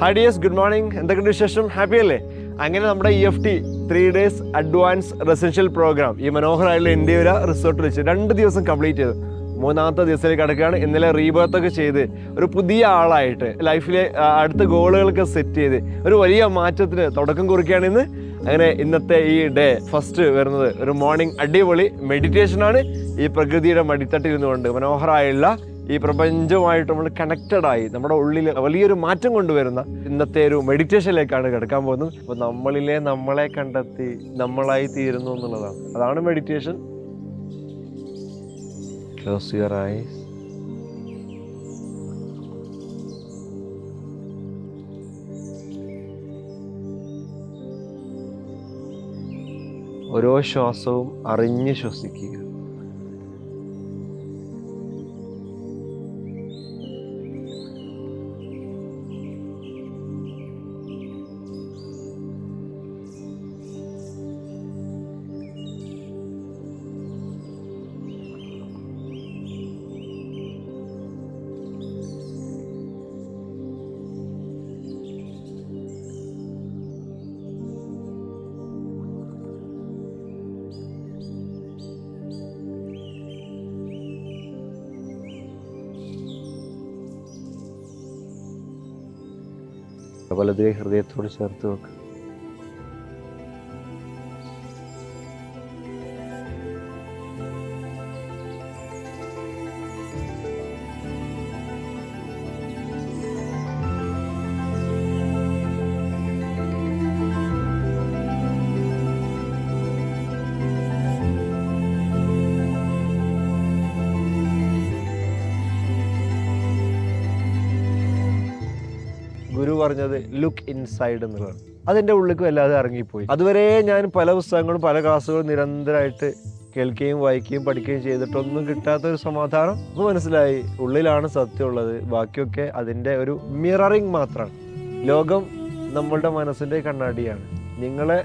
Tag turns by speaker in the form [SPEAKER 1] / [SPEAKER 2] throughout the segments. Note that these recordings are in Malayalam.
[SPEAKER 1] Hi dears, good morning. എന്തൊക്കെയുണ്ട് വിശേഷം? ഹാപ്പി അല്ലേ? അങ്ങനെ നമ്മുടെ EFT 3 days advance residential program ഈ മനോഹരമായുള്ള ഇന്ത്യയിലെ റിസോർട്ടിൽ വെച്ച് 2 ദിവസം കംപ്ലീറ്റ് ചെയ്തു. 3-ാമത്തെ ദിവസത്തിലേക്ക് കിടക്കുകയാണ്. ഇന്നലെ റീബർത്തൊക്കെ ചെയ്ത് ഒരു പുതിയ ആളായിട്ട് ലൈഫിലെ അടുത്ത ഗോളുകളൊക്കെ സെറ്റ് ചെയ്ത് ഒരു വലിയ മാറ്റത്തിന് തുടക്കം കുറിക്കുകയാണ് ഇന്ന്. അങ്ങനെ ഇന്നത്തെ ഈ ഡേ ഫസ്റ്റ് വരുന്നത് ഒരു മോർണിംഗ് അടിപൊളി മെഡിറ്റേഷനാണ്. ഈ പ്രകൃതിയുടെ മടിത്തട്ടിരുന്നുകൊണ്ട് മനോഹരമായുള്ള ഈ പ്രപഞ്ചവുമായിട്ട് നമ്മൾ കണക്റ്റഡ് ആയി നമ്മുടെ ഉള്ളിൽ വലിയൊരു മാറ്റം കൊണ്ടുവരുന്ന ഇന്നത്തെ ഒരു മെഡിറ്റേഷനിലേക്കാണ് കിടക്കാൻ പോകുന്നത്. അപ്പോൾ നമ്മളിലെ നമ്മളെ കണ്ടെത്തി നമ്മളായി തീരുന്നു എന്നുള്ളതാണ്. അതാണ് മെഡിറ്റേഷൻ. Close your eyes. ഓരോ ശ്വാസവും അറിഞ്ഞ് ശ്വസിക്കുക. വലതുകൈ ഹൃദയത്തോട് ചേർത്ത് വെക്കുക. ഗുരു പറഞ്ഞത് ലുക്ക് ഇൻസൈഡ് എന്നുള്ളതാണ്. അതെൻ്റെ ഉള്ളിലേക്ക് വല്ലാതെ ഇറങ്ങിപ്പോയി. അതുവരെ ഞാൻ പല പുസ്തകങ്ങളും പല ക്ലാസ്സുകളും നിരന്തരമായിട്ട് കേൾക്കുകയും വായിക്കുകയും പഠിക്കുകയും ചെയ്തിട്ടൊന്നും കിട്ടാത്തൊരു സമാധാനം ഇപ്പോൾ മനസ്സിലായി. ഉള്ളിലാണ് സത്യമുള്ളത്, ബാക്കിയൊക്കെ അതിൻ്റെ ഒരു മിററിങ് മാത്രമാണ്. ലോകം നമ്മളുടെ മനസ്സിൻ്റെ കണ്ണാടിയാണ്. നിങ്ങളെ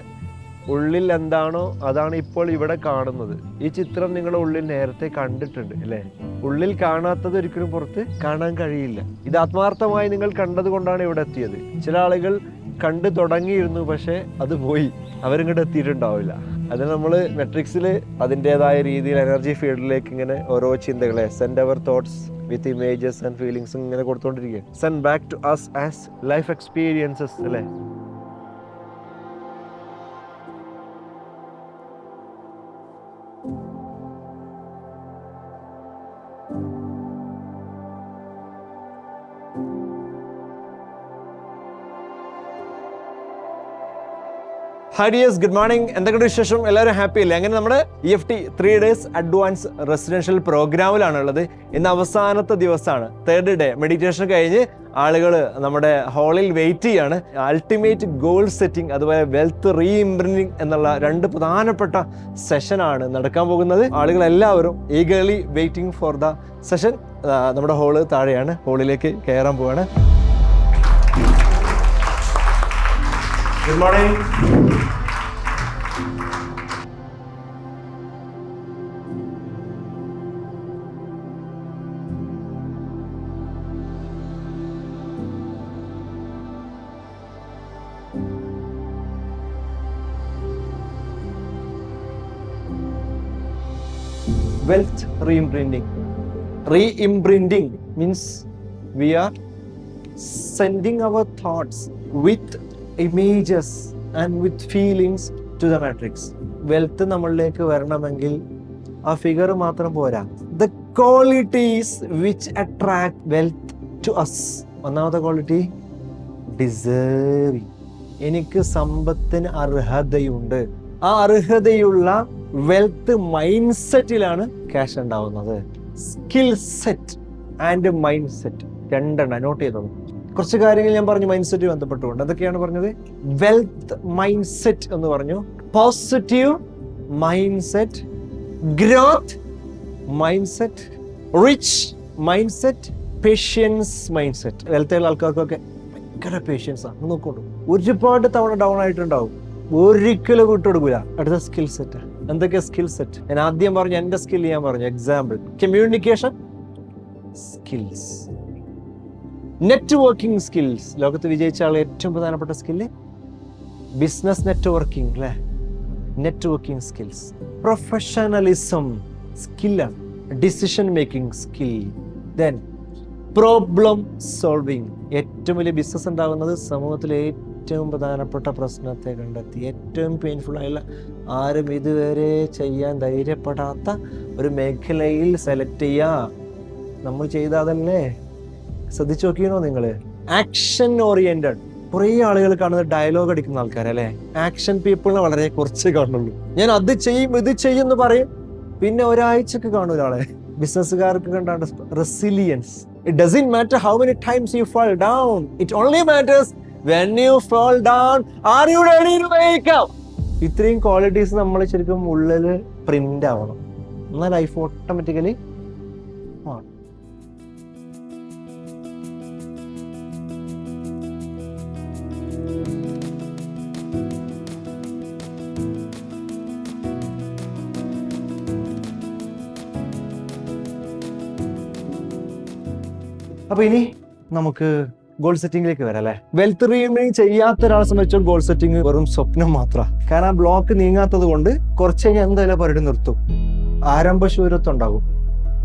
[SPEAKER 1] ഉള്ളിൽ എന്താണോ അതാണ് ഇപ്പോൾ ഇവിടെ കാണുന്നത്. ഈ ചിത്രം നിങ്ങളുടെ ഉള്ളിൽ നേരത്തെ കണ്ടിട്ടുണ്ട് അല്ലേ? ഉള്ളിൽ കാണാത്തത് ഒരിക്കലും പുറത്ത് കാണാൻ കഴിയില്ല. ഇത് ആത്മാർത്ഥമായി നിങ്ങൾ കണ്ടത് കൊണ്ടാണ് ഇവിടെ എത്തിയത്. ചില ആളുകൾ കണ്ടു തുടങ്ങിയിരുന്നു, പക്ഷെ അത് പോയി, അവരിങ്ങോട്ട് എത്തിയിട്ടുണ്ടാവില്ല. അത് നമ്മൾ മെട്രിക്സിൽ അതിൻ്റെതായ രീതിയിൽ എനർജി ഫീൽഡിലേക്ക് ഇങ്ങനെ ഓരോ ചിന്തകളെ send our thoughts with images and feelings ഇങ്ങനെ കൊടുത്തുകൊണ്ടിരിക്കുക. Send back to us as life experiences അല്ലേ? Hi dears, good morning. എന്തൊക്കെയുണ്ട് വിശേഷം? എല്ലാവരും ഹാപ്പി അല്ലേ? അങ്ങനെ നമ്മുടെ EFT 3 days അഡ്വാൻസ് റെസിഡൻഷ്യൽ പ്രോഗ്രാമിലാണുള്ളത്. ഇന്ന് അവസാനത്തെ ദിവസമാണ്, 3rd day. മെഡിറ്റേഷൻ കഴിഞ്ഞ് ആളുകൾ നമ്മുടെ ഹാളിൽ വെയിറ്റ് ചെയ്യാണ്. അൾട്ടിമേറ്റ് ഗോൾ സെറ്റിംഗ് അതുപോലെ വെൽത്ത് റീ ഇംപ്രിന്റിംഗ് എന്നുള്ള 2 പ്രധാനപ്പെട്ട സെഷനാണ് നടക്കാൻ പോകുന്നത്. ആളുകൾ എല്ലാവരും eagerly waiting for the session. നമ്മുടെ ഹാള് താഴെയാണ്, ഹാളിലേക്ക് കയറാൻ പോവാണ്. Good morning. Wealth re-imprinting. Re-imprinting means we are sending our thoughts with images and with feelings to the matrix. Wealth നമ്മളിലേക്ക് വരണമെങ്കിൽ ആ ഫിഗർ മാത്രം പോരാ. The qualities which attract wealth to us. ഒന്നാമത്തെ ക്വാളിറ്റി ഡിസേർവിങ്. എനിക്ക് സമ്പത്തിന് അർഹതയുണ്ട്. ആ അർഹതയുള്ള വെൽത്ത് മൈൻഡ് സെറ്റിലാണ് ക്യാഷ് ഉണ്ടാവുന്നത്. Skill set and mind set രണ്ടെണ്ണം നോട്ട് ചെയ്തോളൂ. കുറച്ച് കാര്യങ്ങൾ ഞാൻ പറഞ്ഞു മൈൻഡ് സെറ്റ് ബന്ധപ്പെട്ടുകൊണ്ട്. എന്തൊക്കെയാണ് പറഞ്ഞത്? വെൽത്ത് മൈൻഡ് സെറ്റ് എന്ന് പറഞ്ഞു, positive mindset, growth mindset, rich mindset, patience mindset. വെൽത്തുള്ള ആൾക്കാർക്കൊക്കെ ഭയങ്കര പേഷ്യൻസ് ആണ്. നോക്കോളൂ, ഒരുപാട് തവണ ഡൗൺ ആയിട്ടുണ്ടാവും, ഒരിക്കലും വിട്ടുകൊടുക്കൂല. അടുത്ത സ്കിൽ സെറ്റ്. എന്തൊക്കെയാ സ്കിൽ സെറ്റ്? ഞാൻ ആദ്യം പറഞ്ഞു എന്റെ സ്കിൽ. ഞാൻ പറഞ്ഞു example communication skills, networking skills. ലോകത്ത് വിജയിച്ച ആൾ ഏറ്റവും പ്രധാനപ്പെട്ട സ്കില്ല് ബിസിനസ് നെറ്റ്വർക്കിംഗ് അല്ലേ? Networking skills. പ്രൊഫഷണലിസം സ്കില്ലാണ്. Decision making skill. Then problem solving. ഏറ്റവും വലിയ ബിസിനസ് ഉണ്ടാകുന്നത് സമൂഹത്തിലെ ഏറ്റവും പ്രധാനപ്പെട്ട പ്രശ്നത്തെ കണ്ടെത്തി ഏറ്റവും പെയിൻഫുൾ ആയുള്ള ആരും ഇതുവരെ ചെയ്യാൻ ധൈര്യപ്പെടാത്ത ഒരു മേഖലയിൽ സെലക്ട് ചെയ്യുക. നമ്മൾ ചെയ്താതല്ലേ? ശ്രദ്ധിച്ചു നോക്കിയണോ നിങ്ങൾ? Action oriented. കുറേ ആളുകൾ കാണുന്നത് ഡയലോഗ് അടിക്കുന്ന ആൾക്കാരല്ലേ? ആക്ഷൻ പീപ്പിളിനെ വളരെ കുറച്ച് കാണുള്ളൂ. ഞാൻ അത് ചെയ്യും ഇത് ചെയ്യും എന്ന് പറയും, പിന്നെ ഒരാഴ്ചക്ക് കാണൂല ആളെ. ബിസിനസ്സുകാർക്ക് കണ്ടാണ് resilience. It doesn't matter how many times you fall down. It only matters when you fall down. Are you ready to wake up? ഇത്രയും ക്വാളിറ്റീസ് നമ്മൾ ശരിക്കും ഉള്ളിൽ പ്രിന്റ് ആവണം. എന്നാൽ ലൈഫ് ഓട്ടോമാറ്റിക്കലി ആണ്. അപ്പൊ ഇനി നമുക്ക് ഗോൾ സെറ്റിംഗിലേക്ക് വരാം അല്ലെ? വെൽത്ത് റീഇംബിൾഡിംഗ് ചെയ്യാത്ത ഒരാളെ സംബന്ധിച്ചാൽ ഗോൾ സെറ്റിംഗ് വെറും സ്വപ്നം മാത്രമാണ്. കാരണം ആ ബ്ലോക്ക് നീങ്ങാത്തത് കൊണ്ട് കുറച്ച് കഴിഞ്ഞാൽ എന്തായാലും പരിപാടി നിർത്തും. ആരംഭശൂരത്വം ഉണ്ടാകും.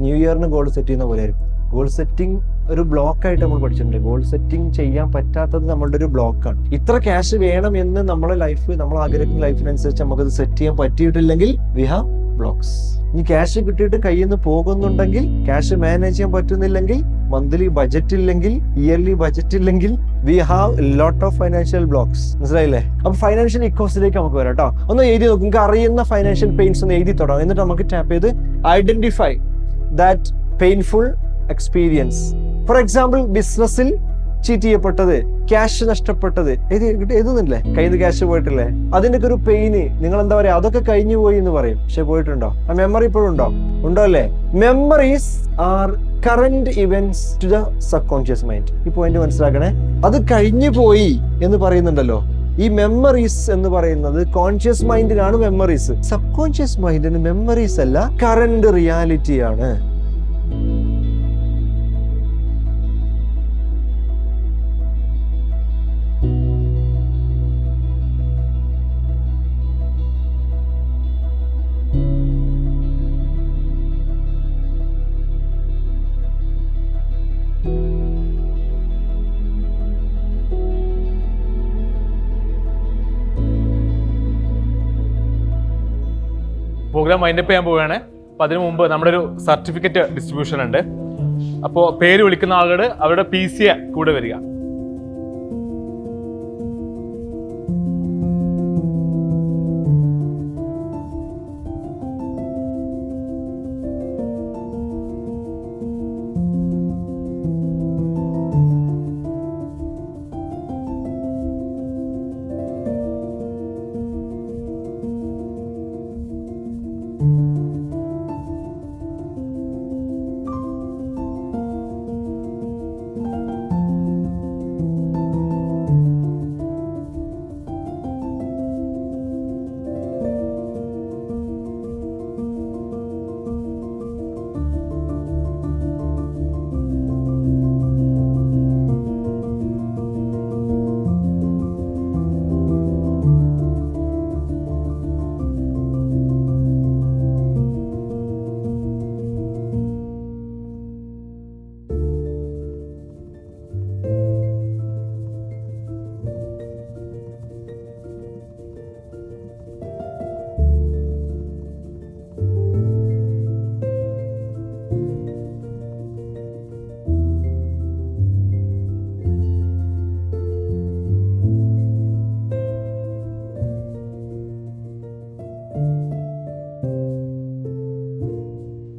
[SPEAKER 1] ന്യൂ ഇയറിന് ഗോൾ സെറ്റ് ചെയ്യുന്ന പോലെ ആയിരിക്കും. ഗോൾ സെറ്റിംഗ് ഒരു ബ്ലോക്കായിട്ട് നമ്മൾ പഠിച്ചിട്ടുണ്ട്. ഗോൾ സെറ്റിംഗ് ചെയ്യാൻ പറ്റാത്തത് നമ്മളുടെ ഒരു ബ്ലോക്കാണ്. ഇത്ര ക്യാഷ് വേണം എന്ന് നമ്മളെ ലൈഫ്, നമ്മൾ ആഗ്രഹിക്കുന്ന ലൈഫിനനുസരിച്ച് നമുക്കത് സെറ്റ് ചെയ്യാൻ പറ്റിയിട്ടില്ലെങ്കിൽ വി ഹാവ് ബ്ലോക്സ്. ഇനി ക്യാഷ് കിട്ടിയിട്ട് കയ്യിൽ നിന്ന് പോകുന്നുണ്ടെങ്കിൽ, ക്യാഷ് മാനേജ് ചെയ്യാൻ പറ്റുന്നില്ലെങ്കിൽ, മന്ത്ലി ബജറ്റ് ഇല്ലെങ്കിൽ, ഇയർലി ബജറ്റ് ഇല്ലെങ്കിൽ, we have lot of financial blocks. മനസ്സിലായില്ലേ? അപ്പൊ ഫൈനാൻഷ്യൽ ഇക്കോസിലേക്ക് നമുക്ക് വരാം കേട്ടോ. ഒന്ന് എഴുതി നോക്കും. നിങ്ങൾക്ക് അറിയുന്ന ഫൈനാൻഷ്യൽ പെയിൻസ് ഒന്ന് എഴുതി തുടങ്ങാം. എന്നിട്ട് നമുക്ക് ടാപ്പ് ചെയ്ത് identify that painful experience. For example, ബിസിനസ്സിൽ ചീറ്റ് ചെയ്യപ്പെട്ടത്, ക്യാഷ് നഷ്ടപ്പെട്ടത്, എഴുതുന്നില്ലേ? കയ്യിൽ നിന്ന് ക്യാഷ് പോയിട്ടില്ലേ? അതിന്റെ ഒരു പെയിന് നിങ്ങൾ എന്താ പറയാ, അതൊക്കെ കഴിഞ്ഞു പോയി എന്ന് പറയും. പക്ഷെ പോയിട്ടുണ്ടോ? ആ മെമ്മറി ഇപ്പോഴും ഉണ്ടോ? ഉണ്ടോ അല്ലേ? Memories are current events to the subconscious mind. ഈ പോയിന്റ് മനസ്സിലാക്കണേ. അത് കഴിഞ്ഞു പോയി എന്ന് പറയുന്നുണ്ടല്ലോ. ഈ മെമ്മറീസ് എന്ന് പറയുന്നത് കോൺഷ്യസ് മൈൻഡിനാണ് മെമ്മറീസ്. സബ് കോൺഷ്യസ് മൈൻഡിന് മെമ്മറീസ് അല്ല, കറന്റ് റിയാലിറ്റിയാണ്.
[SPEAKER 2] പ്രോഗ്രാം വൈൻഡപ്പ് ചെയ്യാൻ പോവുകയാണ്. അപ്പം അതിനു മുമ്പ് നമ്മുടെ ഒരു സർട്ടിഫിക്കറ്റ് ഡിസ്ട്രിബ്യൂഷൻ ഉണ്ട്. അപ്പോൾ പേര് വിളിക്കുന്ന ആളുകൾ അവരുടെ PC കൂടെ വരിക.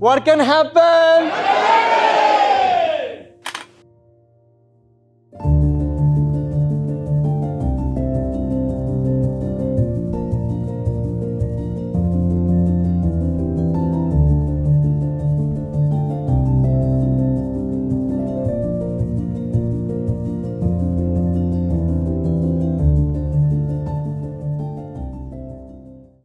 [SPEAKER 1] What can happen?